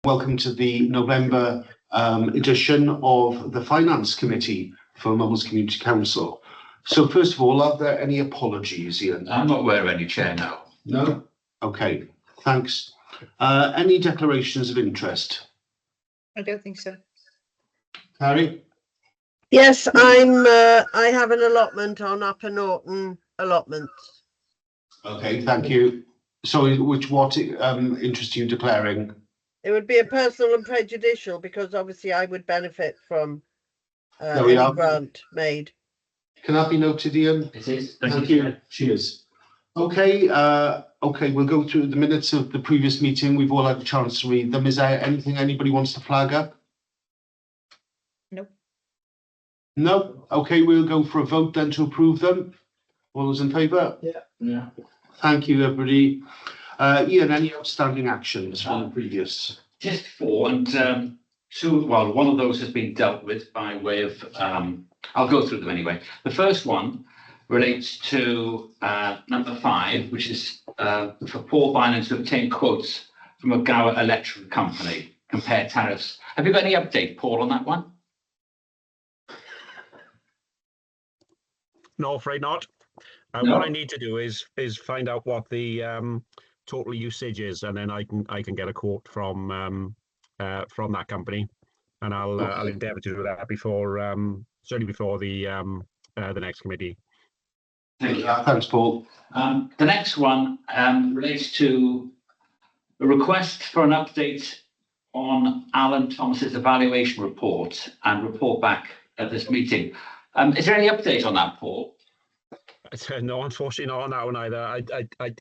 Welcome to the November edition of the Finance Committee for Mumbles Community Council. So first of all, are there any apologies, Ian? I'm not aware of any, Chair, no. No? Okay, thanks. Any declarations of interest? I don't think so. Harry? Yes, I have an allotment on Upper Norton allotments. Okay, thank you. So what interest are you declaring? It would be a personal and prejudicial because obviously I would benefit from There we any are. grant made. Can that be noted, Ian? It is. Thank you. Cheers. Okay, we'll go through the minutes of the previous meeting. We've all had a chance to read them. Is there anything anybody wants to flag up? No. No? Okay, we'll go for a vote then to approve them. All those in favour? Yeah. Thank you, everybody. Ian, any outstanding actions from the previous? Just four, and one of those has been dealt with by way of, I'll go through them anyway. The first one relates to number 5, which is for Paul Bynon to obtain quotes from a Gower Electric Company, compare tariffs. Have you got any update, Paul, on that one? No, afraid not. No. What I need to do is find out what the total usage is, and then I can get a quote from that company, and I'll endeavour to do that before certainly before the next committee. Thank you. Thanks, Paul. The next one relates to a request for an update on Alan Thomas's evaluation report and report back at this meeting. Is there any update on that, Paul? No, unfortunately not on that one either.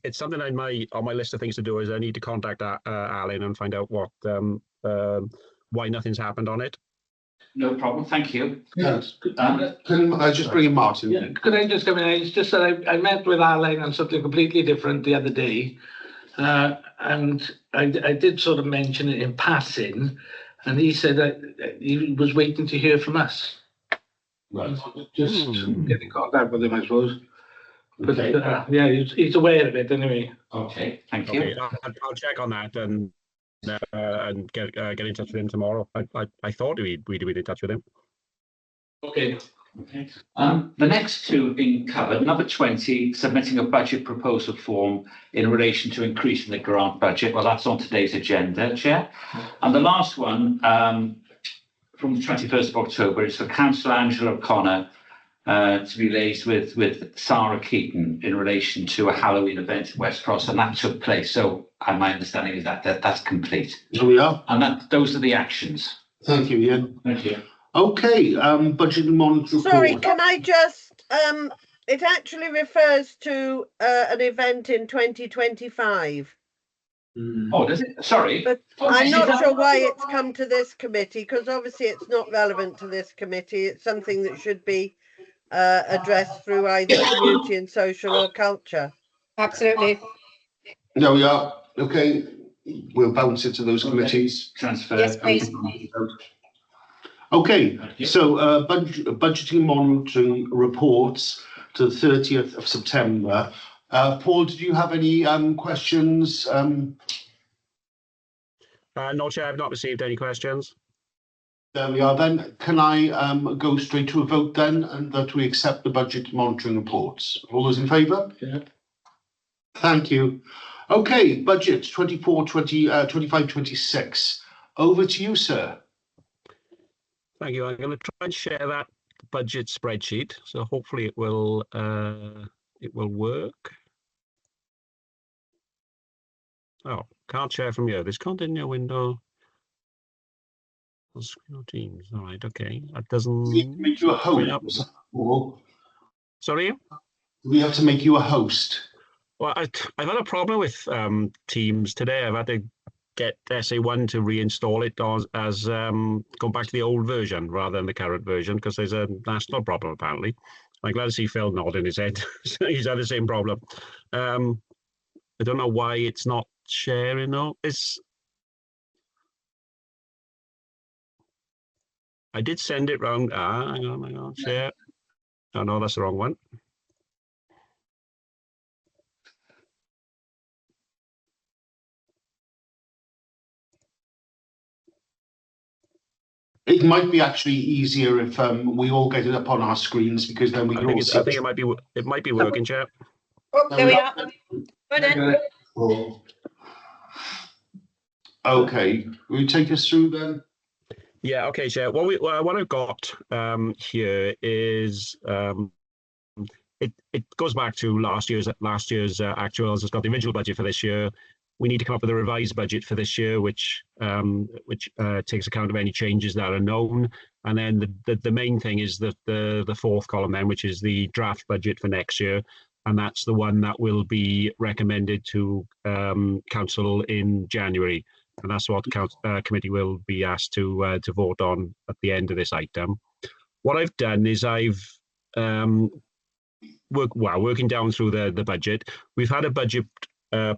It's something on my list of things to do. Is I need to contact Alan and find out what why nothing's happened on it. No problem. Thank you. Yes. Can I just bring in Martin? Yeah, could I just come in? It's just that I met with Alan on something completely different the other day. And I did sort of mention it in passing, and he said that he was waiting to hear from us. Right. Just get in contact with him, I suppose. But Okay. yeah, he's aware of it anyway. Okay. Thank you. Okay, I'll check on that and get in touch with him tomorrow. I thought we'd be in touch with him. Okay. Okay. The next two have been covered. Number 20, submitting a budget proposal form in relation to increasing the grant budget. Well, that's on today's agenda, Chair. And the last one, from the 21st of October, is for Councillor Angela O'Connor to be liaised with Sarah Keaton in relation to a Halloween event at West Cross, and that took place. So my understanding is that's complete. Here we are. And those are the actions. Thank you, Ian. Thank you. Okay, budget and monitoring. Sorry, report. can I just it actually refers to an event in 2025. Oh, does it? Sorry. But I'm not sure why it's come to this committee, because obviously it's not relevant to this committee. It's something that should be addressed through either community and social or culture. Absolutely. There we are. Okay, we'll bounce it to those committees. Transfer. Yes, please. Okay, Thank you. so budgeting monitoring reports to the 30th of September. Paul, did you have any questions? No, Chair, I've not received any questions. There we are then. Can I go straight to a vote then, and that we accept the budget monitoring reports? All those in favour? Yeah. Thank you. Okay, budget 25-26. Over to you, sir. Thank you. I'm going to try and share that budget spreadsheet, so hopefully it will work. Oh, can't share from here. This content in your window. Screen Teams. All right. Okay. That doesn't. We have to make you a host. Or Sorry. we have to make you a host. Well, I've had a problem with Teams today. I've had to get SA1 to reinstall it as go back to the old version rather than the current version, because there's a national problem apparently. I'm glad to see Phil nodding his head. He's had the same problem. I don't know why it's not sharing. No, I did send it round. Hang on, share. Oh no, that's the wrong one. It might be actually easier if we all get it up on our screens, because then we I can think, all see. I think it might be working, Chair. Oh, there we are. Well done. Okay, will you take us through then? Yeah, okay, Chair. What I've got here is it goes back to last year's actuals. It's got the original budget for this year. We need to come up with a revised budget for this year, which takes account of any changes that are known. And then the main thing is the fourth column then, which is the draft budget for next year. And that's the one that will be recommended to council in January. And that's what the committee will be asked to vote on at the end of this item. What I've done is I've working down through the budget. We've had a budget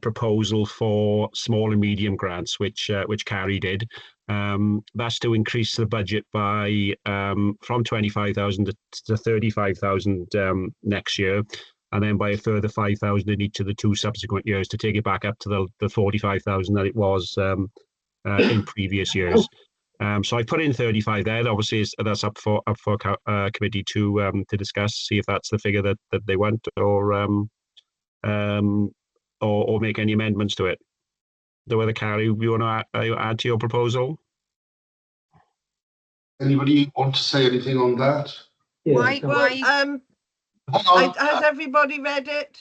proposal for small and medium grants, which Carrie did. That's to increase the budget by from 25,000 to 35,000 next year, and then by a further 5,000 in each of the 2 subsequent years to take it back up to the 45,000 that it was in previous years. So I put in 35 there. Obviously, that's up for committee to discuss, see if that's the figure that they want, or make any amendments to it. So whether Carrie, you want to add to your proposal? Anybody want to say anything on that? Why? Hang on. Has everybody read it?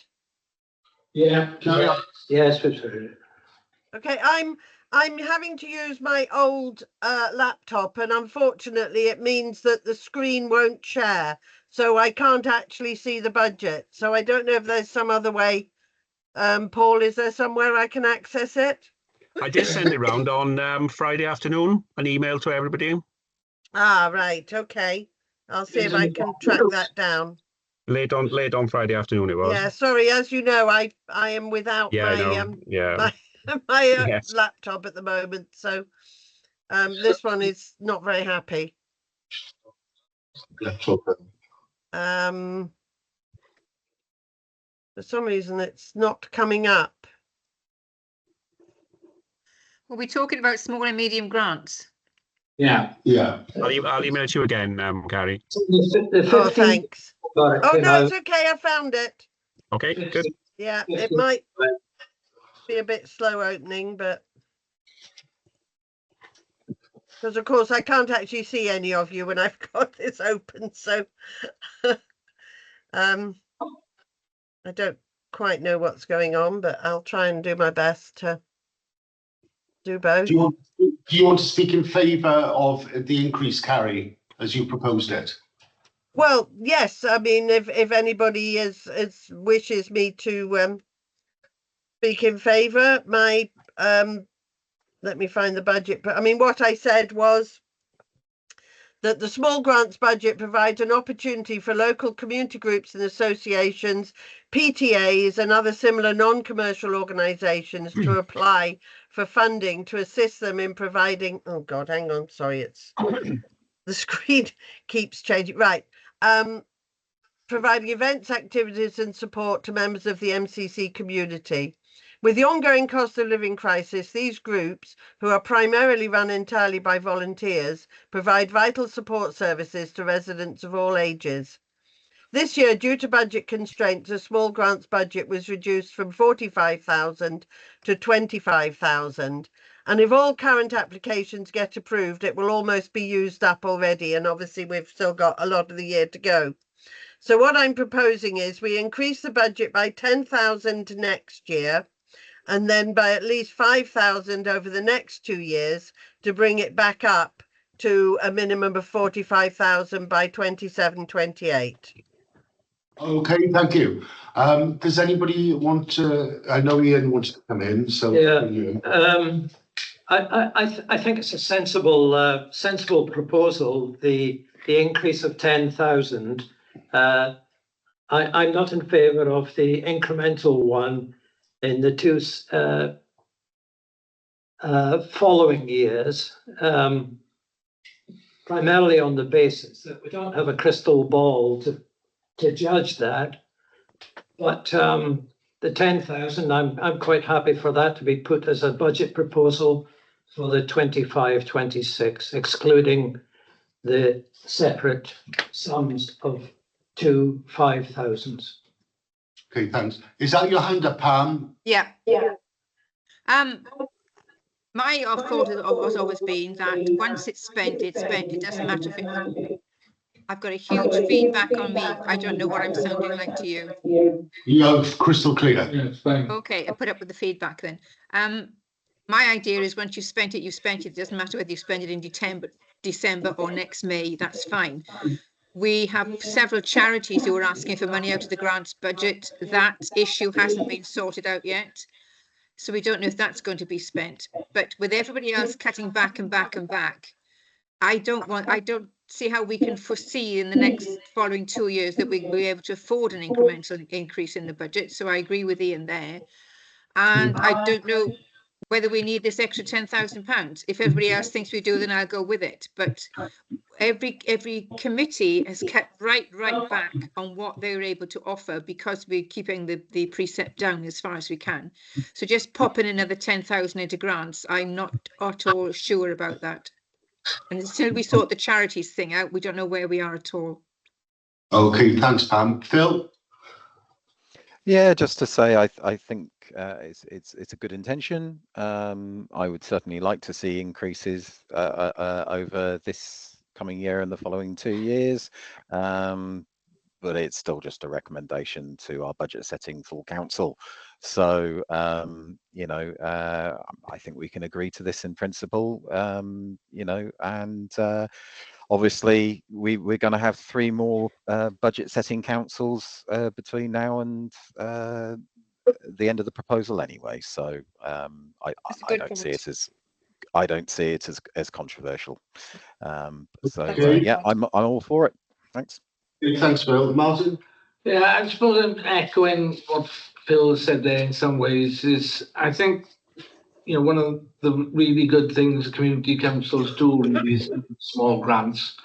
Yeah. Carry on. Yes, we've heard it. Okay, I'm having to use my old laptop, and unfortunately it means that the screen won't share, so I can't actually see the budget. So I don't know if there's some other way. Paul, is there somewhere I can access it? I did send it round on Friday afternoon, an email to everybody. Ah, right, okay. I'll see if I can track that down. Late on Friday afternoon it was. Yeah, sorry, as you know, I am without Yeah, I my know. Yeah. my Yes. laptop at the moment, so this one is not very happy. For some reason it's not coming up. Were we talking about small and medium grants? Yeah. Yeah. I'll email it to you again, Carrie. The Oh, 15 thanks. got it, Oh, you no, know. it's okay, I found it. Okay, good. Yeah, it might be a bit slow opening, but because of course I can't actually see any of you when I've got this open, so I don't quite know what's going on, but I'll try and do my best to do both. Do you want to speak in favour of the increase, Carrie, as you proposed it? Well, yes, I mean, if anybody wishes me to speak in favour, my let me find the budget. But I mean, what I said was that the small grants budget provides an opportunity for local community groups and associations, PTAs and other similar non-commercial organisations to apply for funding to assist them in providing, oh God, hang on, sorry, it's the screen keeps changing. Right. Providing events, activities and support to members of the MCC community. With the ongoing cost of living crisis, these groups, who are primarily run entirely by volunteers, provide vital support services to residents of all ages. This year, due to budget constraints, the small grants budget was reduced from 45,000 to 25,000. And if all current applications get approved, it will almost be used up already. And obviously, we've still got a lot of the year to go. So what I'm proposing is we increase the budget by 10,000 next year, and then by at least 5,000 over the next 2 years to bring it back up to a minimum of 45,000 by 27-28. Okay, thank you. Does anybody want to? I know Ian wants to come in, so yeah. I think it's a sensible proposal. The increase of 10,000. I'm not in favour of the incremental one in the 2 following years, primarily on the basis that we don't have a crystal ball to judge that. But the 10,000, I'm quite happy for that to be put as a budget proposal for the 25-26, excluding the separate sums of 2 5,000s. Okay, thanks. Is that your hand up, Pam? Yeah. My thought has always been that once it's spent, it's spent. It doesn't matter if it. I've got a huge feedback on me. I don't know what I'm sounding like to you. You're crystal clear. Yeah, it's fine. Okay, I put up with the feedback then. My idea is once you've spent it, you've spent it. It doesn't matter whether you spend it in December or next May, that's fine. We have several charities who are asking for money out of the grants budget. That issue hasn't been sorted out yet. So we don't know if that's going to be spent. But with everybody else cutting back and back and back, I don't see how we can foresee in the next following 2 years that we'll be able to afford an incremental increase in the budget. So I agree with Ian there. And I don't know whether we need this extra £10,000. If everybody else thinks we do, then I'll go with it. But every committee has kept right back on what they were able to offer because we're keeping the precept down as far as we can. So just popping another 10,000 into grants, I'm not at all sure about that. And until we sort the charities thing out, we don't know where we are at all. Okay, thanks, Pam. Phil? Yeah, just to say, I think it's a good intention. I would certainly like to see increases over this coming year and the following 2 years, but it's still just a recommendation to our budget setting full council. So you know, I think we can agree to this in principle. You know, and obviously we're going to have 3 more budget setting councils between now and the end of the proposal anyway. So I don't see it as controversial. So yeah, I'm all for it. Thanks. Thanks, Phil. Martin? Yeah, I suppose I'm echoing what Phil said there in some ways. Is I think, you know, one of the really good things community councils do is small grants.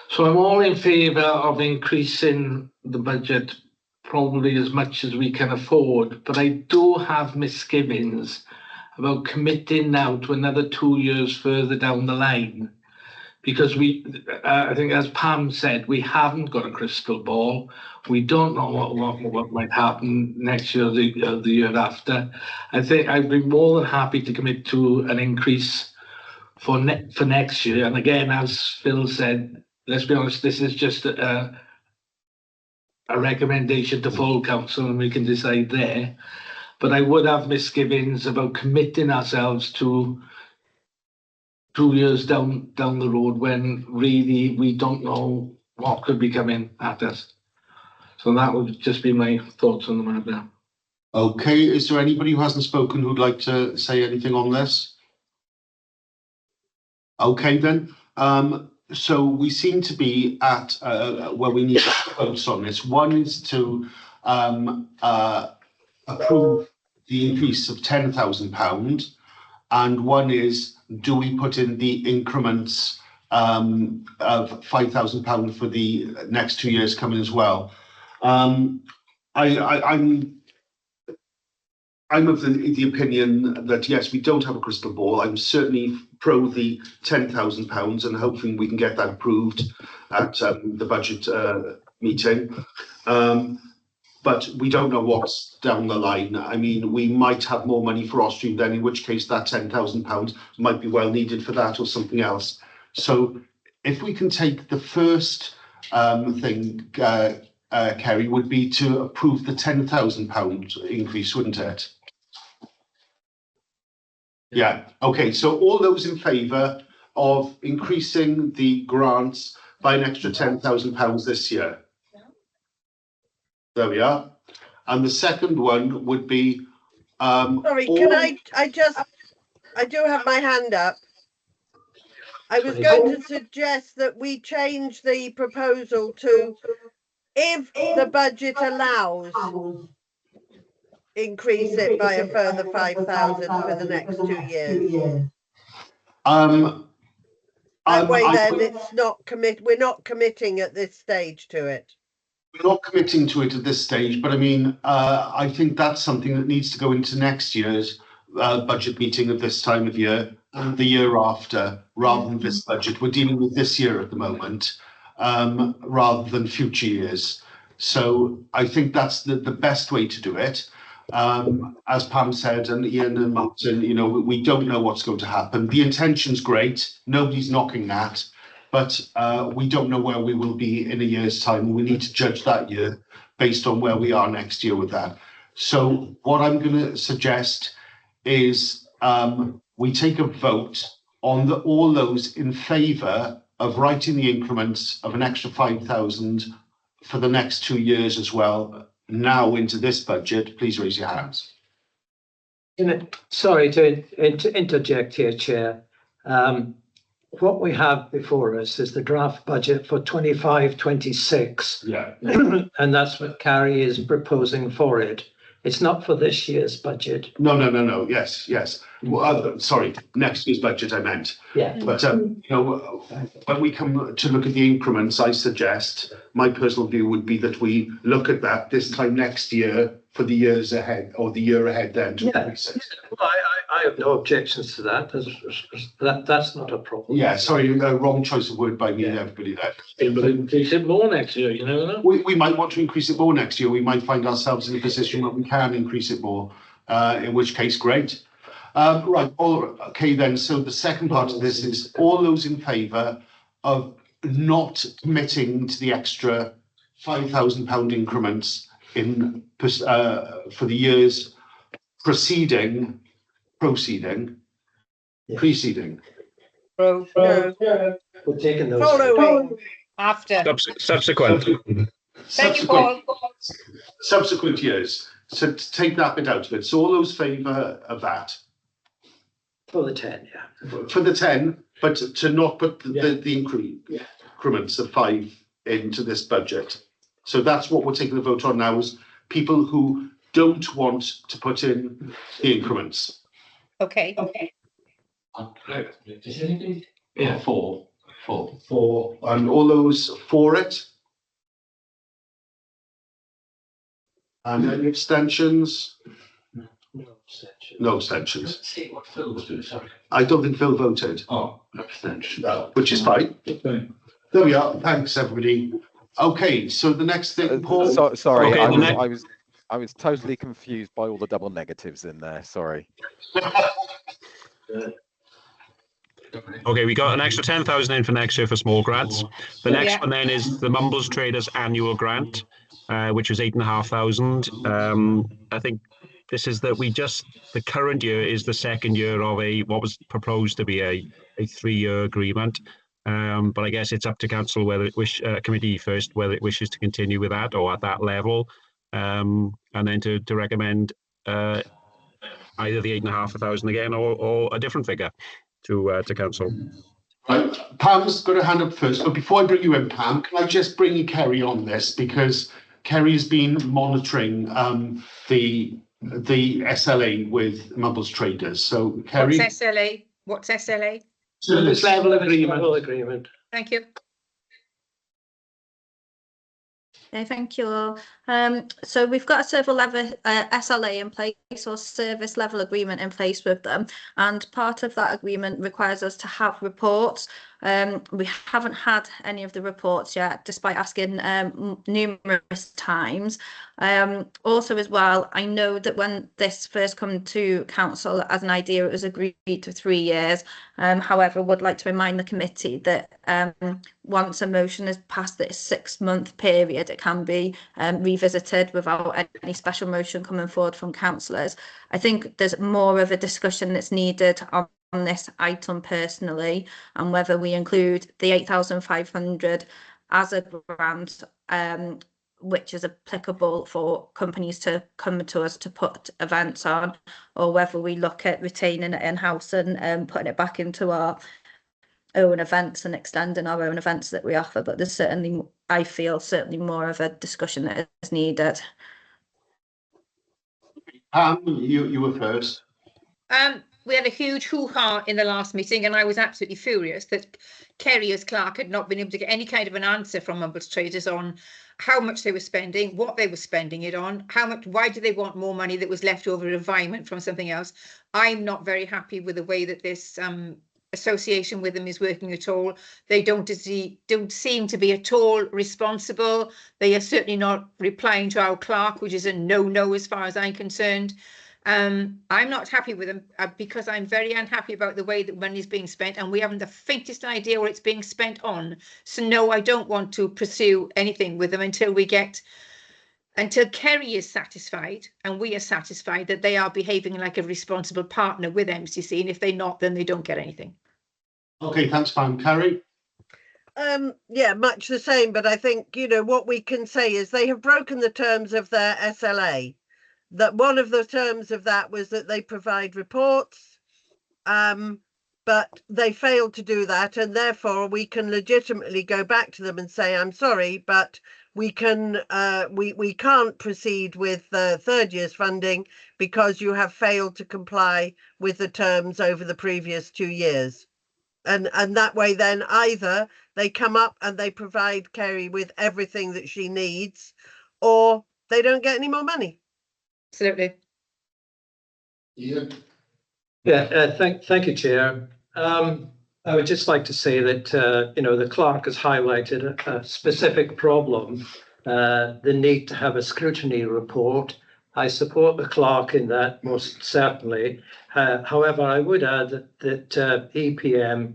So I'm all in favour of increasing the budget probably as much as we can afford, but I do have misgivings about committing now to another 2 years further down the line. Because I think, as Pam said, we haven't got a crystal ball. We don't know what might happen next year, the year after. I think I'd be more than happy to commit to an increase for next year. And again, as Phil said, let's be honest, this is just a recommendation to full council, and we can decide there. But I would have misgivings about committing ourselves to 2 years down the road when really we don't know what could be coming at us. So that would just be my thoughts on the matter. Okay, is there anybody who hasn't spoken who'd like to say anything on this? Okay then, so we seem to be at where we need votes on this. One is to approve the increase of £10,000, and one is, do we put in the increments of £5,000 for the next 2 years coming as well? I'm of the opinion that yes, we don't have a crystal ball. I'm certainly pro the £10,000 and hoping we can get that approved at the budget meeting. But we don't know what's down the line. I mean, we might have more money for Ostrom then, in which case that £10,000 might be well needed for that or something else. So if we can take the first thing, Kerry, would be to approve the £10,000 increase, wouldn't it? Yeah, okay, so all those in favour of increasing the grants by an extra £10,000 this year? There we are. And the second one would be Sorry, can I do have my hand up. I was going to suggest that we change the proposal to, if the budget allows, increase it by a further 5,000 for the next 2 years. That way then it's not we're not committing at this stage to it. We're not committing to it at this stage, but I mean, I think that's something that needs to go into next year's budget meeting at this time of year and the year after, rather than this budget. We're dealing with this year at the moment, rather than future years. So I think that's the best way to do it. As Pam said, and Ian and Martin, you know, we don't know what's going to happen. The intention's great. Nobody's knocking that, but we don't know where we will be in a year's time. We need to judge that year based on where we are next year with that. So what I'm going to suggest is we take a vote on all those in favour of writing the increments of an extra 5,000 for the next 2 years as well, now into this budget. Please raise your hands. Sorry to interject here, Chair. What we have before us is the draft budget for 25-26. Yeah. And that's what Carrie is proposing for it. It's not for this year's budget. No. Yes. Well, sorry, next year's budget I meant. Yeah. But you know, when we come to look at the increments, I suggest my personal view would be that we look at that this time next year for the years ahead, or the year ahead then. Well, I have no objections to that. That's not a problem. Yeah, sorry, wrong choice of word by me, everybody there. But increase it more next year, you know. We might want to increase it more next year. We might find ourselves in a position where we can increase it more, in which case, great. Right, okay then, so the second part of this is all those in favour of not committing to the extra £5,000 increments in for the years preceding. Yeah. We're taking those. Following. After. Subsequent. Thank you, Paul. Subsequent years. So to take that bit out of it. So all those favour of that. For the 10, yeah. For the 10, but to not put the Yeah. increments of 5 into this budget. So that's what we're taking the vote on now, is people who don't want to put in the increments. Okay. Yeah, four. And all those for it? And any abstentions? No abstentions. Let's see what Phil was doing, sorry. I don't think Phil voted. Oh, abstention. No, which is fine. There we are. Thanks, everybody. Okay, so the next thing, Paul. Sorry, Okay, I was totally confused by all the double negatives in there. Sorry. Okay, we got an extra 10,000 in for next year for small grants. The next one then is the Mumbles Traders annual grant, which was 8,500. I think this is that the current year is the second year of what was proposed to be a 3-year agreement. But I guess it's up to council whether it committee first, whether it wishes to continue with that or at that level. And then to recommend either the 8,500 again or a different figure to council. Right. Pam's got a hand up first, but before I bring you in, Pam, can I just bring Kerry on this, because Kerry has been monitoring the SLA with Mumbles Traders. So Kerry, What's SLA? Service level agreement. Thank you. Okay, thank you all. So we've got a civil level SLA in place, or service level agreement in place with them, and part of that agreement requires us to have reports. We haven't had any of the reports yet, despite asking numerous times. Also as well, I know that when this first come to council as an idea, it was agreed to 3 years. However, would like to remind the committee that once a motion is past this 6-month period, it can be revisited without any special motion coming forward from councillors. I think there's more of a discussion that's needed on this item personally, and whether we include the 8,500 as a grant, which is applicable for companies to come to us to put events on, or whether we look at retaining it in-house and putting it back into our own events and extending our own events that we offer. But there's certainly, I feel, certainly more of a discussion that is needed. Pam, you were first. we had a huge hoo-ha in the last meeting, and I was absolutely furious that Kerry as clerk had not been able to get any kind of an answer from Mumbles Traders on how much they were spending, what they were spending it on, how much, why do they want more money that was left over environment from something else. I'm not very happy with the way that this association with them is working at all. They don't seem to be at all responsible. They are certainly not replying to our clerk, which is a no as far as I'm concerned. I'm not happy with them because I'm very unhappy about the way that money is being spent, and we haven't the faintest idea what it's being spent on. So no, I don't want to pursue anything with them until Kerry is satisfied and we are satisfied that they are behaving like a responsible partner with MCC, and if they're not, then they don't get anything. Okay, thanks, Pam. Carrie? Yeah, much the same, but I think, you know, what we can say is they have broken the terms of their SLA. That one of the terms of that was that they provide reports, but they failed to do that, and therefore we can legitimately go back to them and say, I'm sorry, but we can't proceed with third year's funding because you have failed to comply with the terms over the previous 2 years. And that way then either they come up and they provide Kerry with everything that she needs, or they don't get any more money. Absolutely. Yeah. Yeah, thank you, Chair. I would just like to say that, you know, the clerk has highlighted a specific problem, the need to have a scrutiny report. I support the clerk in that, most certainly. However, I would add that EPM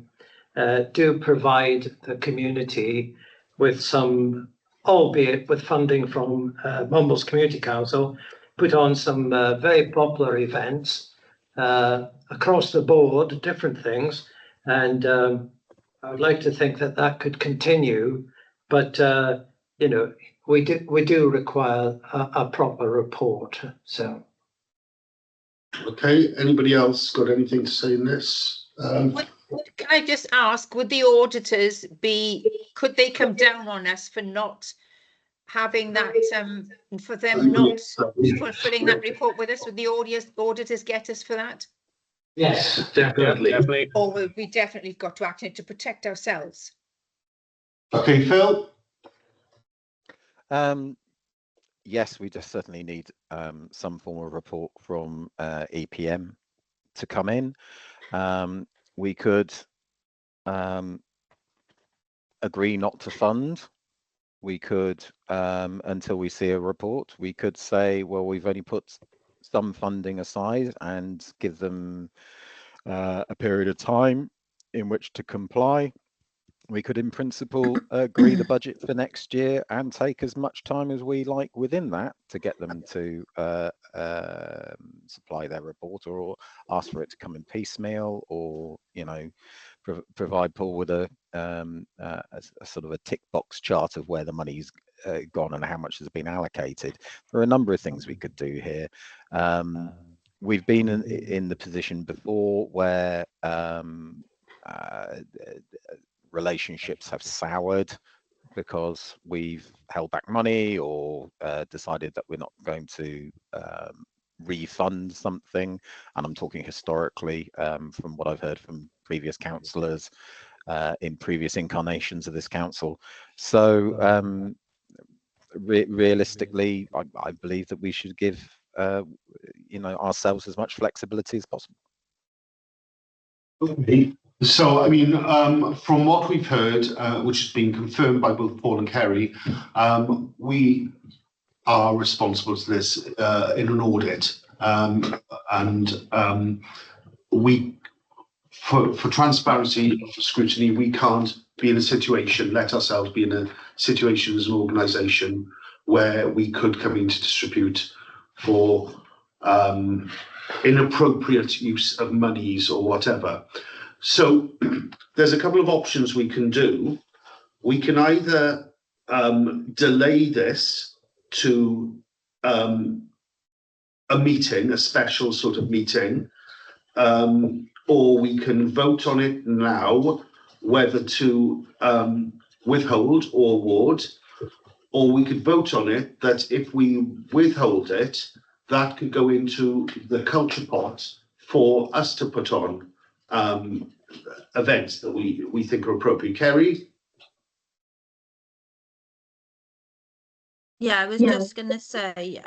do provide the community with some, albeit with funding from Mumbles Community Council, put on some very popular events across the board, different things, and I would like to think that that could continue, but you know, we do require a proper report. So, Okay, anybody else got anything to say in this? Can I just ask, would the auditors could they come down on us for not having that, for them not fulfilling that report with us? Would the auditors get us for that? Yes, definitely. Yeah, definitely. Or will we definitely got to act on it to protect ourselves? Okay, Phil? Yes, we just certainly need some form of report from EPM to come in. We could agree not to fund. We could, until we see a report, we could say, well, we've only put some funding aside and give them a period of time in which to comply. We could, in principle, agree the budget for next year and take as much time as we like within that to get them to supply their report, or ask for it to come in piecemeal, or, you know, provide Paul with a sort of a tick box chart of where the money's gone and how much has been allocated. There are a number of things we could do here. We've been in the position before where relationships have soured because we've held back money or decided that we're not going to refund something. And I'm talking historically, from what I've heard from previous councillors in previous incarnations of this council. So realistically, I believe that we should give you know, ourselves as much flexibility as possible. Okay. So, I mean, from what we've heard, which has been confirmed by both Paul and Kerry, we are responsible to this in an audit, and we, for transparency, for scrutiny, we can't be in a situation, let ourselves be in a situation as an organisation where we could come into dispute for inappropriate use of monies or whatever. So there's a couple of options we can do. We can either delay this to a meeting, a special sort of meeting, or we can vote on it now, whether to withhold or award, or we could vote on it that if we withhold it, that could go into the culture pot for us to put on events that we think are appropriate. Kerry? Yeah, I was just going to say,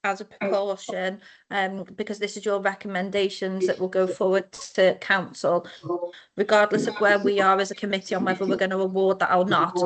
as a precaution, because this is your recommendations that will go forward to council, regardless of where we are as a committee on whether we're going to award that or not,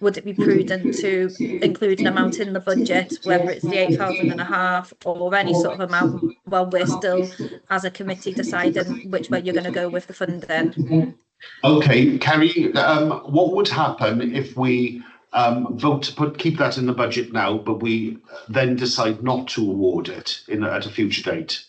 would it be prudent to include an amount in the budget, whether it's the 8,500 or any sort of amount, while we're still, as a committee, deciding which way you're going to go with the funding? Okay, Kerry, what would happen if we vote to keep that in the budget now, but we then decide not to award it at a future date?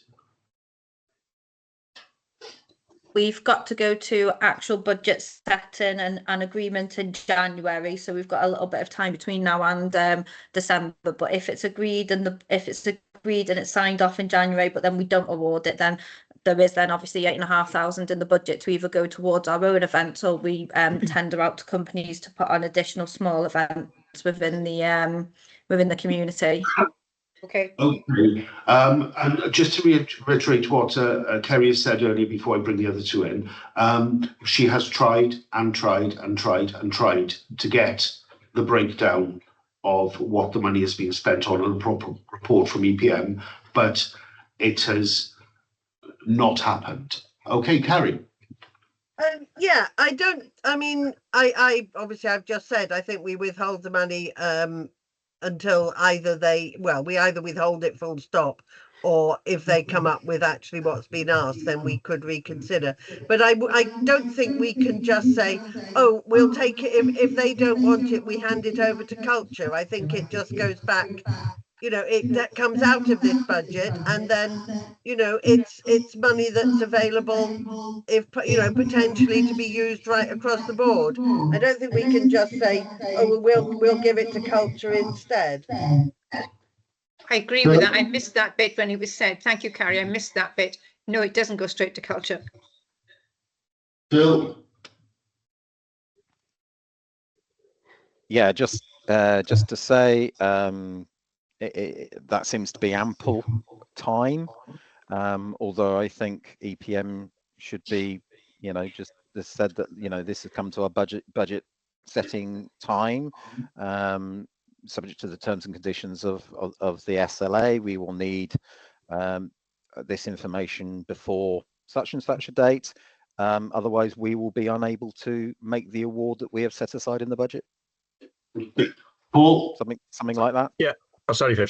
We've got to go to actual budget setting and an agreement in January, so we've got a little bit of time between now and December. But if it's agreed and it's signed off in January, but then we don't award it, then there is then obviously 8,500 in the budget to either go towards our own events, or we tender out to companies to put on additional small events within the community. Okay. Okay. And just to reiterate what Kerry has said earlier before I bring the other two in, she has tried and tried and tried and tried to get the breakdown of what the money is being spent on and a proper report from EPM, but it has not happened. Okay, Kerry. Yeah, I obviously I've just said I think we withhold the money until we either withhold it full stop, or if they come up with actually what's been asked, then we could reconsider. But I don't think we can just say, oh, we'll take it. If they don't want it, we hand it over to culture. I think it just goes back, that comes out of this budget, and then, it's money that's available if, potentially to be used right across the board. I don't think we can just say, oh, we'll give it to culture instead. I agree with that. I missed that bit when it was said. Thank you, Carrie. I missed that bit. No, it doesn't go straight to culture. Bill? Yeah, just to say, that seems to be ample time, although I think EPM should be, just said that, this has come to our budget setting time, subject to the terms and conditions of the SLA. We will need this information before such and such a date. Otherwise, we will be unable to make the award that we have set aside in the budget. Paul? Something like that. Yeah. Oh, sorry, Phil.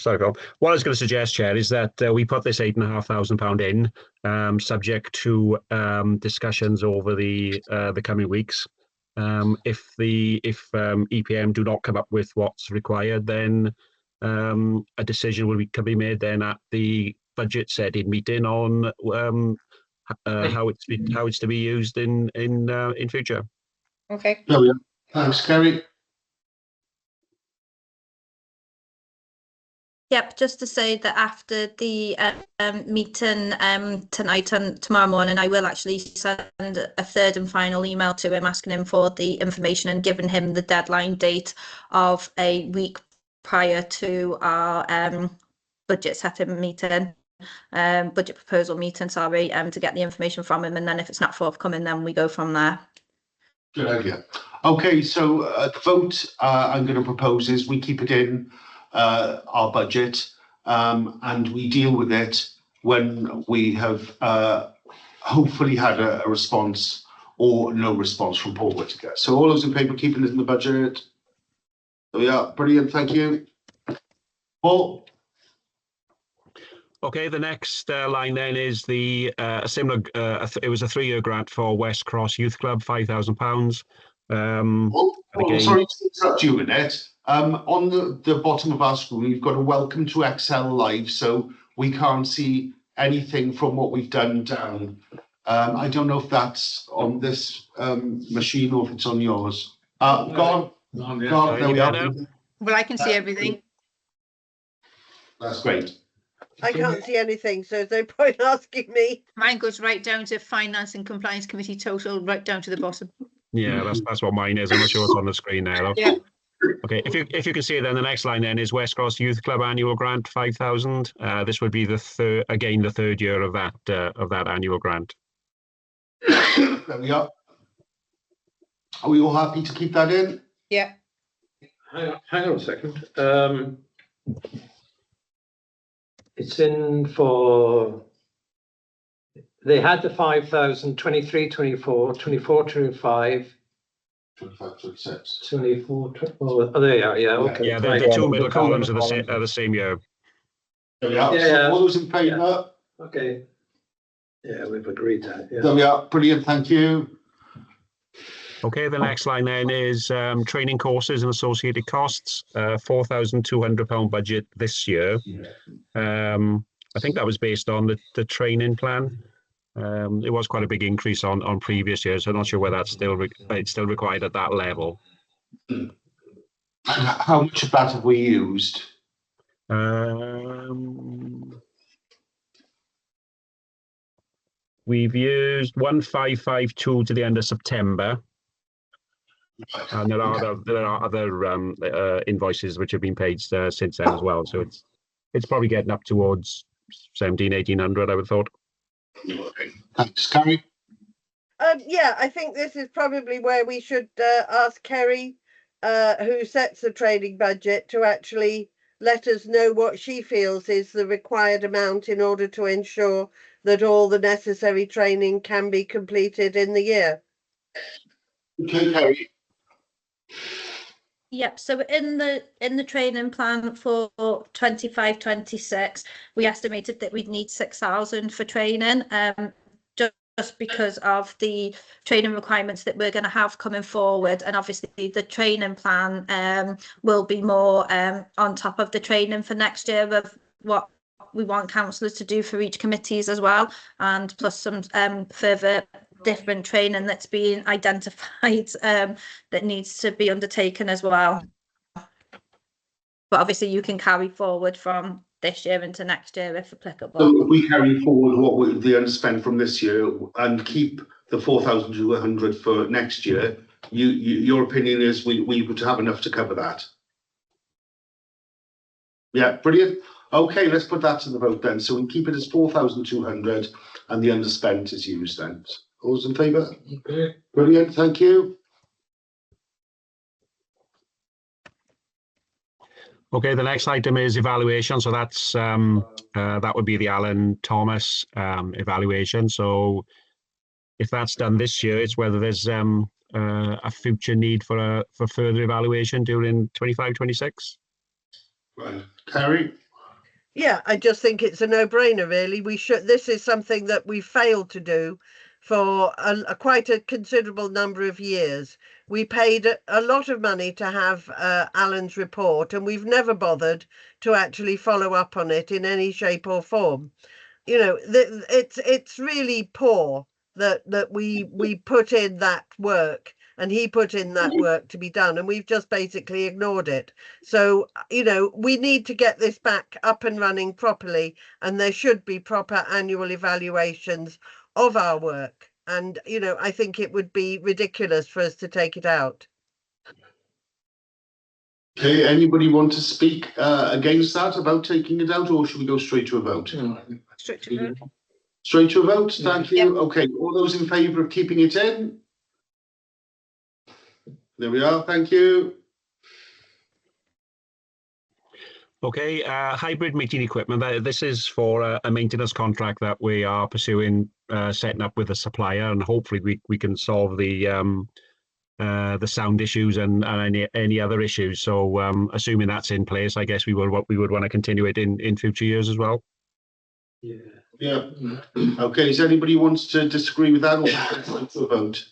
What I was going to suggest, Chair, is that we put this £8,500 in, subject to discussions over the coming weeks. If EPM do not come up with what's required, then a decision can be made then at the budget setting meeting on how it's to be used in future. Okay. There we are. Thanks, Kerry. Yep, just to say that after the meeting tonight and tomorrow morning, I will actually send a third and final email to him asking him for the information and giving him the deadline date of a week prior to our budget setting meeting, budget proposal meeting, sorry, to get the information from him. And then if it's not forthcoming, then we go from there. Good idea. Okay, so the vote I'm going to propose is we keep it in our budget, and we deal with it when we have hopefully had a response or no response from Paul Whittaker. So all those in favour of keeping it in the budget? There we are. Brilliant. Thank you. Paul? Okay, the next line then is the similar. It was a 3-year grant for West Cross Youth Club, £5,000. Sorry to interrupt you a minute. On the bottom of our screen, we've got a welcome to Excel Live, so we can't see anything from what we've done down. I don't know if that's on this machine or if it's on yours. Go on. There we are. Well, I can see everything. That's great. I can't see anything, so there's no point asking me. Mine goes right down to Finance and Compliance Committee total, right down to the bottom. Yeah, that's what mine is. I'm not sure what's on the screen now. Yeah. Okay, if you can see it, then the next line then is West Cross Youth Club annual grant 5,000. This would be the third year of that annual grant. There we are. Are we all happy to keep that in? Yeah. Hang on a second. It's in for, they had the 5,000, 23, 24, 24, 25, 25, 26. 24, oh, there you are, yeah, okay. Yeah, right. the two middle columns are the same year. There we are. Yeah, So yeah. all those in favour? Okay. Yeah, we've agreed that, yeah. There we are. Brilliant. Thank you. Okay, the next line then is training courses and associated costs, £4,200 budget this year. I think that was based on the training plan. It was quite a big increase on previous years. I'm not sure whether that's it's still required at that level. And how much of that have we used? We've used 1552 to the end of September. And there are other invoices which have been paid since then as well. So it's probably getting up towards 1,700-1,800, I would have thought. Thanks, Carrie. Yeah, I think this is probably where we should ask Kerry, who sets the training budget, to actually let us know what she feels is the required amount in order to ensure that all the necessary training can be completed in the year. Okay, Kerry. Yep, so in the training plan for 25-26, we estimated that we'd need 6,000 for training, just because of the training requirements that we're going to have coming forward. And obviously the training plan will be more on top of the training for next year of what we want councillors to do for each committees as well, and plus some further different training that's being identified that needs to be undertaken as well. But obviously you can carry forward from this year into next year if applicable. So if we carry forward the underspend from this year and keep the 4,200 for next year, your opinion is we would have enough to cover that? Yeah, brilliant. Okay, let's put that to the vote then. So we keep it as 4,200 and the underspent is used then. All those in favour? Okay. Brilliant, thank you. Okay, the next item is evaluation. So that's that would be the Alan Thomas evaluation. So if that's done this year, it's whether there's a future need for further evaluation during 25-26. Right, Carrie? Yeah, I just think it's a no-brainer, really. This is something that we failed to do for quite a considerable number of years. We paid a lot of money to have Alan's report, and we've never bothered to actually follow up on it in any shape or form. You know, it's really poor that we put in that work, and he put in that work to be done, and we've just basically ignored it. So, you know, we need to get this back up and running properly, and there should be proper annual evaluations of our work. And, you know, I think it would be ridiculous for us to take it out. Okay, anybody want to speak against that, about taking it out, or should we go straight to a vote? Straight to vote. Straight to a vote, thank you. Yep. Okay, all those in favour of keeping it in? There we are, thank you. Okay, hybrid meeting equipment. This is for a maintenance contract that we are pursuing, setting up with a supplier, and hopefully we can solve the sound issues and any other issues. So assuming that's in place, I guess we would want to continue it in future years as well. Yeah. Yeah. Okay, does anybody wants to disagree with that, or go to a vote?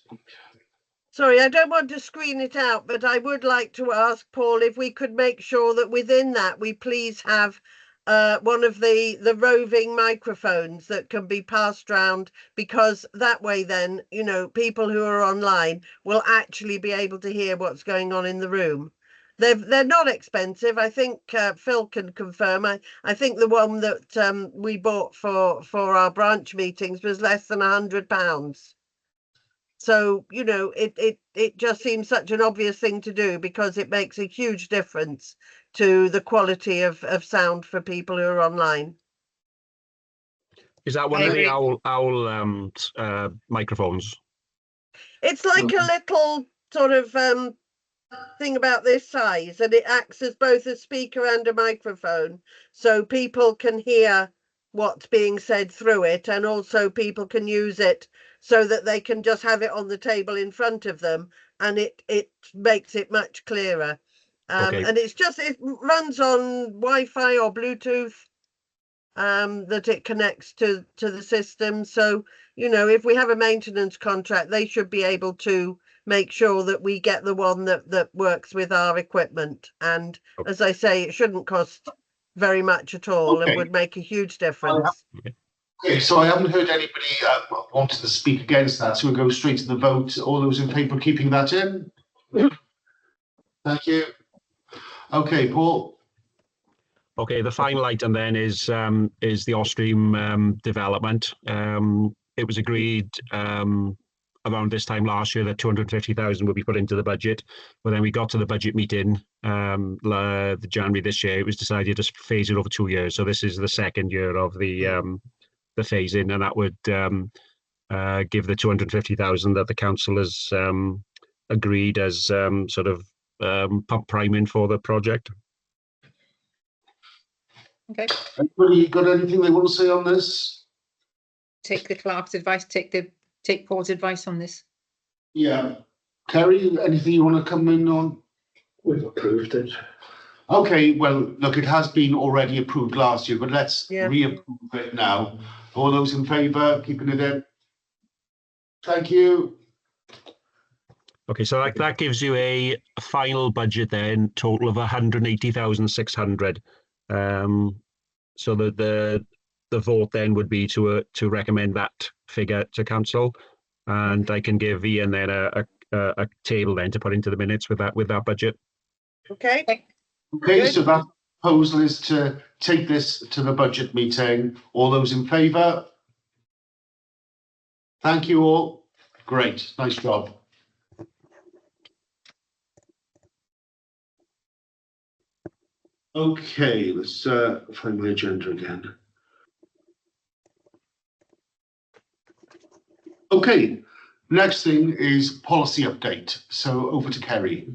Sorry, I don't want to screen it out, but I would like to ask Paul if we could make sure that within that we please have one of the roving microphones that can be passed round, because that way then, you know, people who are online will actually be able to hear what's going on in the room. They're not expensive. I think Phil can confirm. I think the one that we bought for our branch meetings was less than £100. So, you know, it just seems such an obvious thing to do because it makes a huge difference to the quality of sound for people who are online. Is that one I of the agree. owl microphones? It's like a little sort of thing about this size, and it acts as both a speaker and a microphone, so people can hear what's being said through it, and also people can use it so that they can just have it on the table in front of them, and it makes it much clearer. Okay. And it runs on Wi-Fi or Bluetooth, that it connects to the system. So, you know, if we have a maintenance contract, they should be able to make sure that we get the one that works with our equipment. And Okay. as I say, it shouldn't cost very much at all and Okay. would make a huge difference. Okay, so I haven't heard anybody wanting to speak against that, so we'll go straight to the vote. All those in favour of keeping that in? Thank you. Okay, Paul. Okay, the final item then is the Ostream development. It was agreed around this time last year that 250,000 would be put into the budget, but then we got to the budget meeting the January this year. It was decided to phase it over 2 years, so this is the second year of the phasing, and that would give the 250,000 that the council has agreed as sort of pump priming for the project. Okay, Anybody got anything they want to say on this? take the clerk's advice, take Paul's advice on this. Yeah. Kerry, anything you want to come in on? We've approved it. Okay, well, look, it has been already approved last year, but let's Yeah. reapprove it now. All those in favour, keeping it in? Thank you. Okay, so that gives you a final budget then, total of 180,600. So the vote then would be to recommend that figure to council, and I can give Ian then a table then to put into the minutes with that budget. Okay. Okay, Good. so that proposal is to take this to the budget meeting. All those in favour? Thank you all. Great, nice job. Okay, let's find my agenda again. Okay, next thing is policy update. So over to Kerry.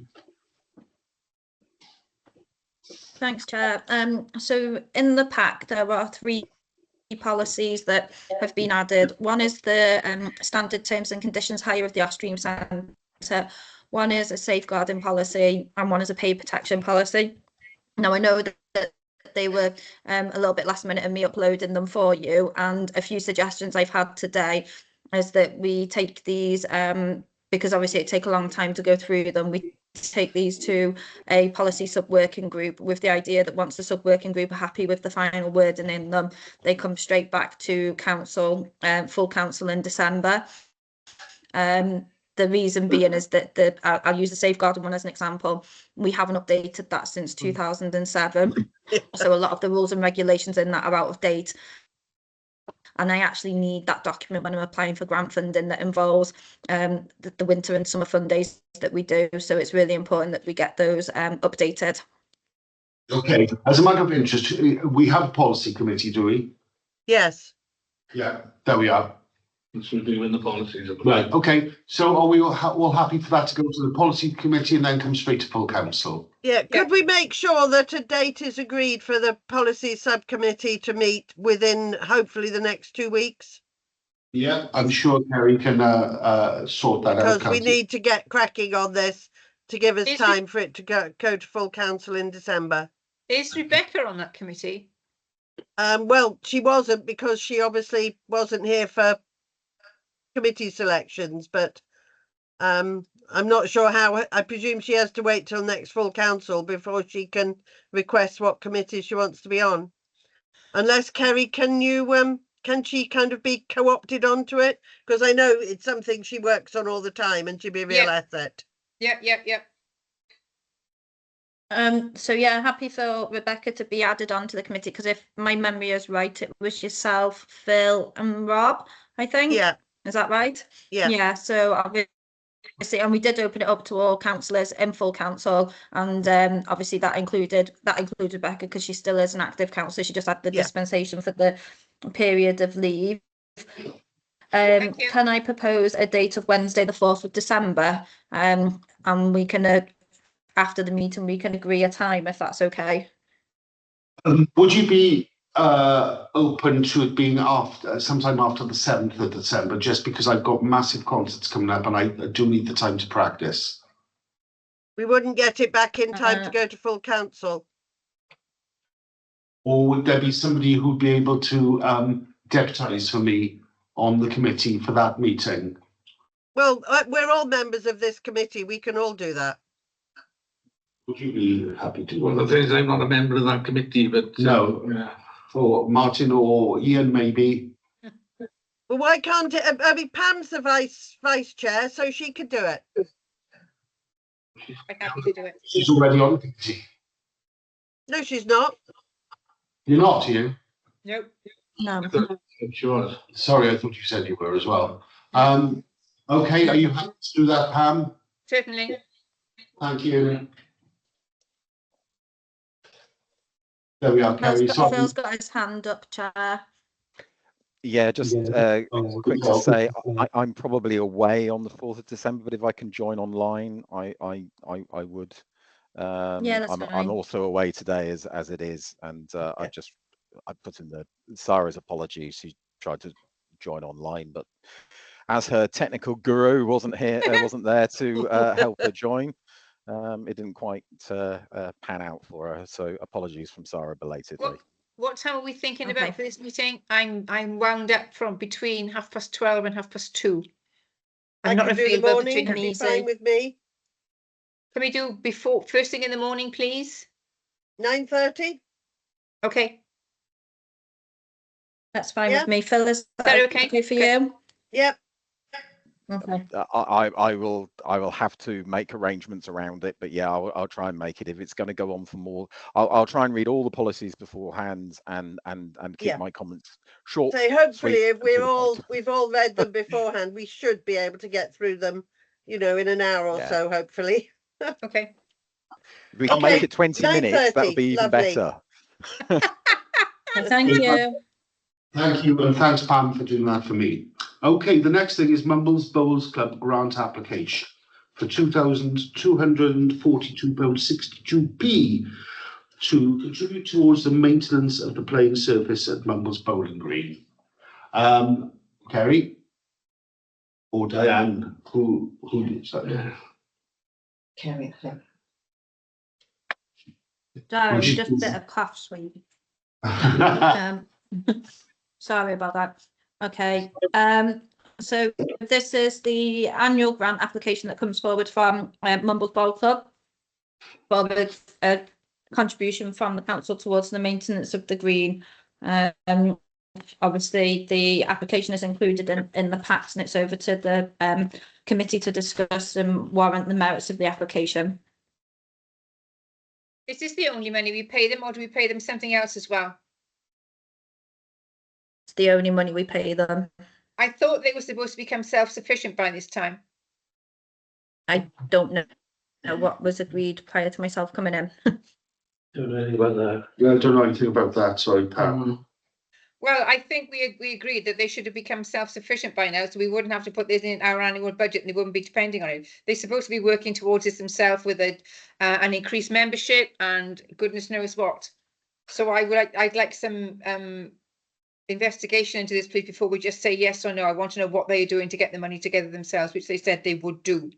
Thanks, Chair. So in the pack, there are 3 policies that have been added. One is the standard terms and conditions hire of the Ostream Centre. One is a safeguarding policy, and one is a pay protection policy. Now, I know that they were a little bit last minute of me uploading them for you, and a few suggestions I've had today is that we take these, because obviously it takes a long time to go through them, we take these to a policy sub-working group with the idea that once the sub-working group are happy with the final wording in them, they come straight back to council, full council in December. The reason being is that I'll use the safeguarding one as an example. We haven't updated that since 2007. So a lot of the rules and regulations in that are out of date. And I actually need that document when I'm applying for grant funding that involves the winter and summer fun days that we do. So it's really important that we get those updated. Okay, as a matter of interest, we have a policy committee, do we? Yes. Yeah, there we are. That's reviewing the policies. Right, okay, so are we all happy for that to go to the policy committee and then come straight to full council? Yeah, could we make sure that a date is agreed for the policy subcommittee to meet within hopefully the next 2 weeks? Yeah, I'm sure Kerry can sort that out. Because we need to get cracking on this to give us time for it to go to full council in December. Is Rebecca on that committee? Well, she wasn't, because she obviously wasn't here for committee selections, but I'm not sure how. I presume she has to wait till next full council before she can request what committee she wants to be on. Unless, Kerry, can she kind of be co-opted onto it? Because I know it's something she works on all the time and she'd be a real asset. Yep. So yeah, happy for Rebecca to be added onto the committee, because if my memory is right, it was yourself, Phil and Rob, I think. Yeah. Is that right? Yeah. Yeah, so obviously, and we did open it up to all councillors in full council, and obviously that included Becca, because she still is an active councillor. She just had the Yeah. dispensation for the period of leave. Thank you. Can I propose a date of Wednesday, the 4th of December? And we can, after the meeting, we can agree a time if that's okay. Would you be open to it being after sometime after the 7th of December, just because I've got massive concerts coming up and I do need the time to practice? We wouldn't get it back in time to go to full council. Or would there be somebody who'd be able to deputise for me on the committee for that meeting? Well, we're all members of this committee. We can all do that. Would you be happy to? One of the things, I'm not a member of that committee, but No. yeah. Or Martin or Ian, maybe. Well, why can't it? I mean, Pam's the vice chair, so she could do it. I'm happy to do it. She's already on the committee. No, she's not. You're not, Ian? Nope. No. Sure. Sorry, I thought you said you were as well. Okay, are you happy to do that, Pam? Certainly. Thank you. There we are, Kerry. Phil's got his hand up, Chair. Yeah, just quick to say, I'm probably away on the 4th of December, but if I can join online, I would. Yeah, that's I'm fine. also away today as it is, and I put in Sarah's apologies. She tried to join online, but as her technical guru wasn't there to help her join. It didn't quite pan out for her, so apologies from Sarah belatedly. What time are we thinking Okay. about for this meeting? I'm wound up from between 12:30 and 2:30. I I'm not can do the available morning. between It'd be these. fine with me. Can we do before first thing in the morning, please? 9:30. Okay. That's fine Yeah. with me. Phil, is that okay? for you? Yep. Okay. I will have to make arrangements around it, but yeah, I'll try and make it. If it's going to go on for more, I'll try and read all the policies beforehand and keep Yeah. my comments short. So hopefully, sweet, if and to the point. we've all read them beforehand, we should be able to get through them, in an hour or Yeah. so, hopefully. Okay. If we can Okay, make it 20 minutes, that would be even 9:30, better. Thank you. Thank you, and thanks, Pam, for doing that for me. Okay, the next thing is Mumbles Bowls Club grant application for £2,242.62p to contribute towards the maintenance of the playing surface at Mumbles Bowling Green. Kerry or Diane, who does that? Yeah. Darren, Well, she- just a bit of cough, sweetie. Sorry about that. Okay. So this is the annual grant application that comes forward from Mumbles Bowl Club for a contribution from the council towards the maintenance of the green. Obviously, the application is included in the packs, and it's over to the committee to discuss and warrant the merits of the application. Is this the only money we pay them, or do we pay them something else as well? It's the only money we pay them. I thought they were supposed to become self-sufficient by this time. I don't know what was agreed prior to myself coming in. Don't know anything about that. Yeah, I don't know anything about that, sorry, Pam. Well, I think we agreed that they should have become self-sufficient by now, so we wouldn't have to put this in our annual budget, and they wouldn't be depending on it. They're supposed to be working towards this themselves with an increased membership and goodness knows what. So I'd like some investigation into this, please, before we just say yes or no. I want to know what they're doing to get the money together themselves, which they said they would do.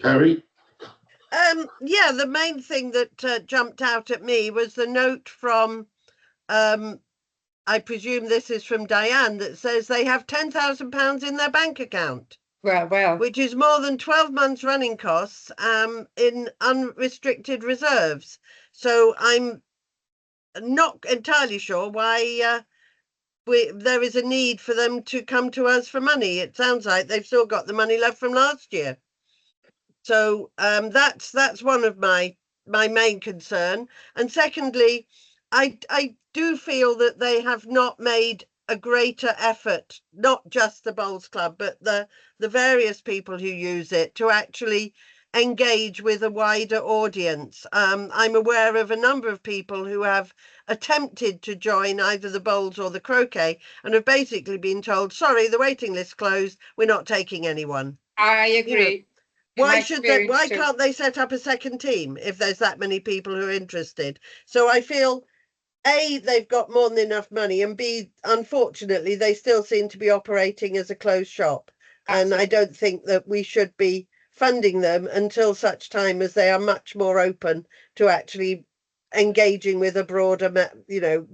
Kerry? Yeah, the main thing that jumped out at me was the note from, I presume this is from Diane, that says they have £10,000 in their bank account. Well. Which is more than 12 months running costs in unrestricted reserves. So I'm not entirely sure why there is a need for them to come to us for money. It sounds like they've still got the money left from last year. So that's one of my main concern. And secondly, I do feel that they have not made a greater effort, not just the Bowls Club, but the various people who use it, to actually engage with a wider audience. I'm aware of a number of people who have attempted to join either the bowls or the croquet and have basically been told, sorry, the waiting list closed, we're not taking anyone. I agree. Why can't they set up a second team if there's that many people who are interested? So I feel, A, they've got more than enough money, and B, unfortunately, they still seem to be operating as a closed shop. And I don't think that we should be funding them until such time as they are much more open to actually engaging with a broader,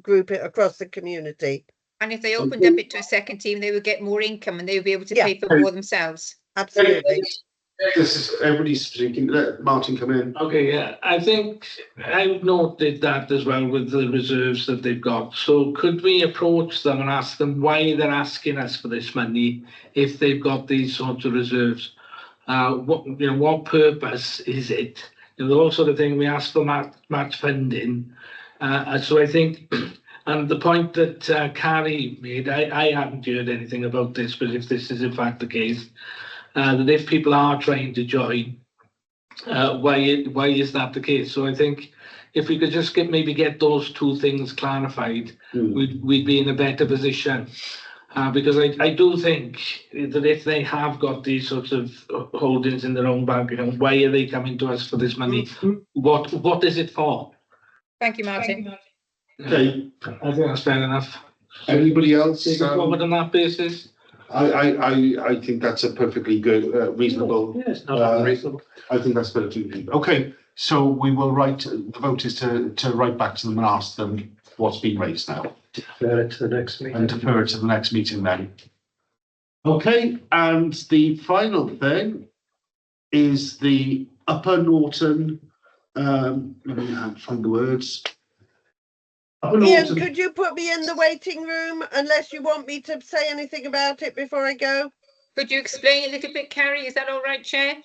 group across the community. And if they opened up it to a second team, they would get more income and they would be able to pay for more themselves. Absolutely. This is everybody's speaking. Let Martin come in. Okay, yeah, I think I've noted that as well with the reserves that they've got. So could we approach them and ask them why they're asking us for this money if they've got these sorts of reserves? What purpose is it? All sort of thing. We ask for match funding. So I think, and the point that Carrie made, I haven't heard anything about this, but if this is in fact the case, that if people are trying to join, why is that the case? So I think if we could just maybe get those two things clarified, we'd be in a better position. Because I do think that if they have got these sorts of holdings in their own bank account, why are they coming to us for this money? What is it for? Thank you, Martin. Okay. I think that's fair enough. Anybody else? Forward on that basis? I think that's a perfectly good, reasonable. Yeah, it's not unreasonable. I think that's perfectly okay. So we will write. The vote is to write back to them and ask them what's been raised now. Defer it to the next meeting. And defer it to the next meeting then. Okay, and the final thing is the Upper Norton. Let me find the words. Ian, could you put me in the waiting room unless you want me to say anything about it before I go? Could you explain a little bit, Carrie? Is that all right, Chair?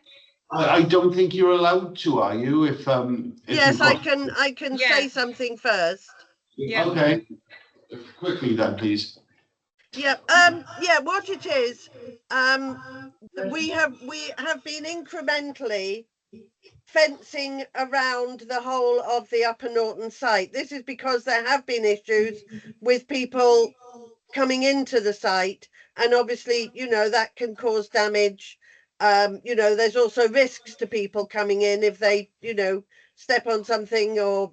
I don't think you're allowed to, are you? If yes, I can say something first. Yeah. Okay. Quickly then, please. Yeah. What it is, we have been incrementally fencing around the whole of the Upper Norton site. This is because there have been issues with people coming into the site, and obviously, that can cause damage. There's also risks to people coming in if they, step on something or,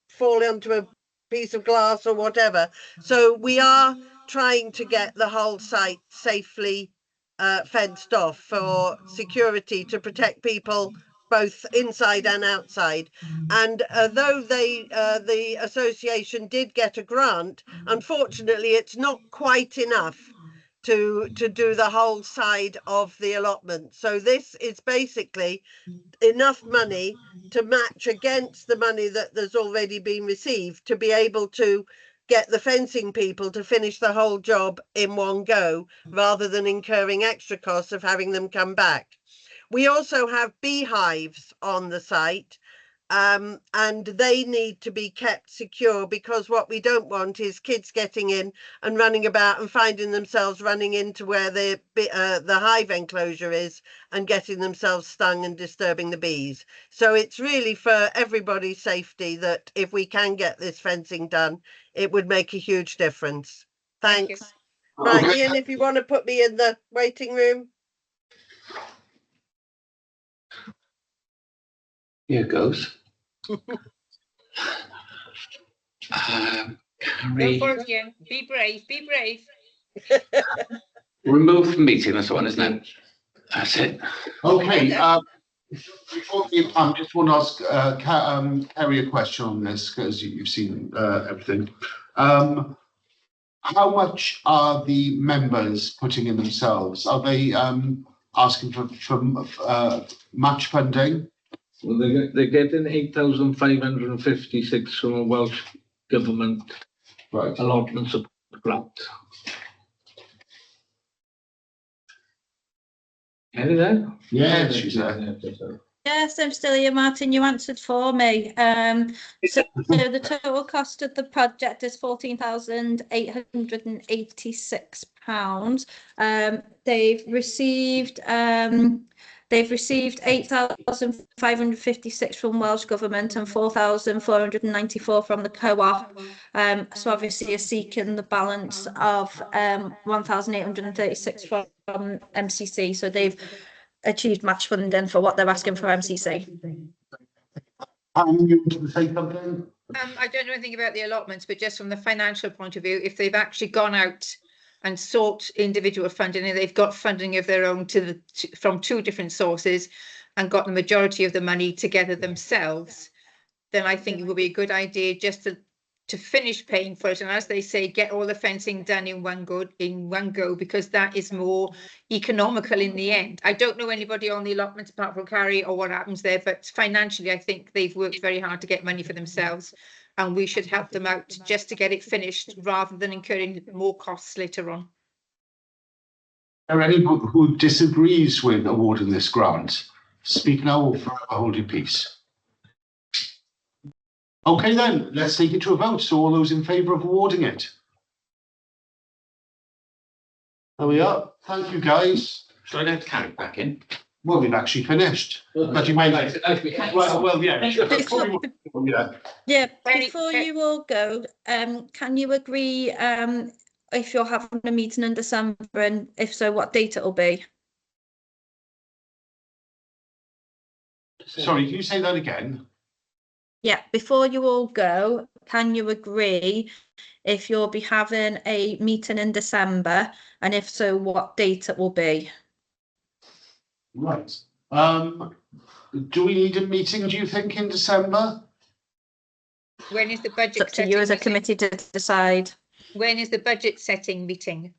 fall onto a piece of glass or whatever. So we are trying to get the whole site safely fenced off for security, to protect people both inside and outside. And though the association did get a grant, unfortunately it's not quite enough to do the whole side of the allotment. So this is basically enough money to match against the money that there's already been received, to be able to get the fencing people to finish the whole job in one go, rather than incurring extra costs of having them come back. We also have beehives on the site, and they need to be kept secure, because what we don't want is kids getting in and running about and finding themselves running into where the hive enclosure is and getting themselves stung and disturbing the bees. So it's really for everybody's safety that if we can get this fencing done, it would make a huge difference. Thanks. Right, Okay. Ian, if you want to put me in the waiting room. Here goes. Go for it, Ian. Be brave. Be brave. Remove from meeting, that's the one, isn't it? That's it. Okay. Before we, I just want to ask Carrie a question on this, because you've seen everything. How much are the members putting in themselves? Are they asking for match funding? Well, they're getting 8,556 from a Welsh Government allotment support grant. Any there? Yes, she's there. Yes, I'm still here, Martin. You answered for me. So the total cost of the project is £14,886. They've received 8,556 from Welsh Government and 4,494 from the co-op. So obviously you're seeking the balance of 1,836 from MCC. So they've achieved match funding for what they're asking for MCC. You want to say something? I don't know anything about the allotments, but just from the financial point of view, if they've actually gone out and sought individual funding and they've got funding of their own from two different sources and got the majority of the money together themselves, then I think it would be a good idea just to finish paying for it. And as they say, get all the fencing done in one go, because that is more economical in the end. I don't know anybody on the allotments apart from Carrie or what happens there, but financially, I think they've worked very hard to get money for themselves. And we should help them out just to get it finished rather than incurring more costs later on. Are anyone who disagrees with awarding this grant? Speak now or forever hold your peace. Okay then, let's take it to a vote. So all those in favour of awarding it? There we are. Thank you, guys. Shall I get Carrie back in? Well, we've actually finished. But you might like it. Well, yeah. Yeah. Yeah, before you all go, can you agree if you're having a meeting in December, and if so, what date it'll be? Sorry, can you say that again? Yeah, before you all go, can you agree if you'll be having a meeting in December, and if so, what date it will be? Right. Do we need a meeting, do you think, in December? When is the budget? It's up to you as a committee to decide. When is the budget setting meeting?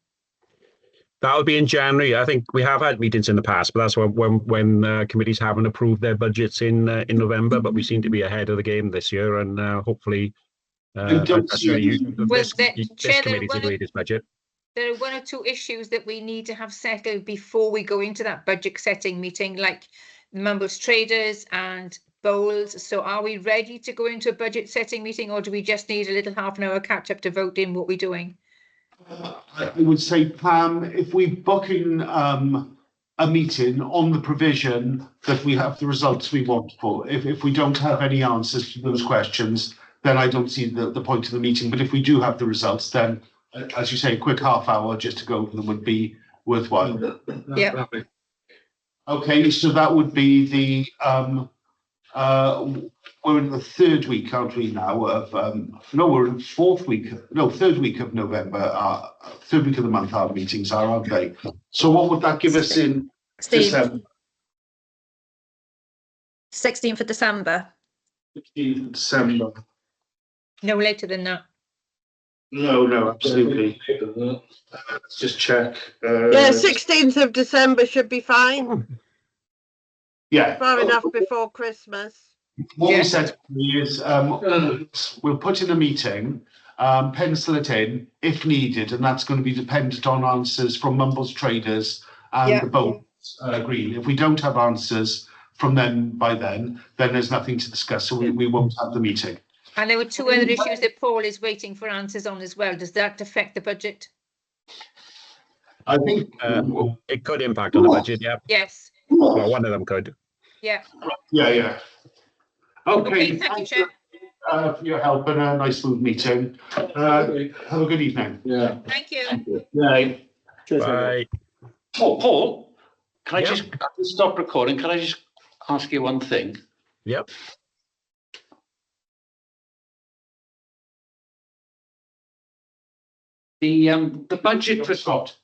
That'll be in January. I think we have had meetings in the past, but that's when committees haven't approved their budgets in November. But we seem to be ahead of the game this year, and hopefully, this committee's agreed its budget. There are one or two issues that we need to have settled before we go into that budget setting meeting, like Mumbles Traders and Bowls. So are we ready to go into a budget setting meeting, or do we just need a little half an hour catch up to vote in what we're doing? I would say, Pam, if we book in a meeting on the provision that we have the results we want for, if we don't have any answers to those questions, then I don't see the point of the meeting. But if we do have the results, then, as you say, a quick half hour just to go over them would be worthwhile. Yeah. Okay, so that would be the we're in the third week, aren't we now? Of no, we're in third week of November. Third week of the month our meetings are, aren't they? So what would that give us in December? 16th of December. 16th of December. No later than that. No, absolutely. Let's just check. Yeah, 16th of December should be fine. Yeah. Far enough before Christmas. What we said is we'll put in a meeting, pencil it in if needed, and that's going to be dependent on answers from Mumbles Traders and the Bowls Green. If we don't have answers from them by then there's nothing to discuss, so we won't have the meeting. And there were two other issues that Paul is waiting for answers on as well. Does that affect the budget? I think it could impact on the budget, yeah. Yes. Well, one of them could. Yeah. Yeah. Okay, thank you, Chair. For your help and a nice smooth meeting. Have a good evening. Yeah. Thank you. Bye. Bye. Oh, Paul, can I Yeah. just stop recording? Can I just ask you one thing? Yep. The budget for Scott.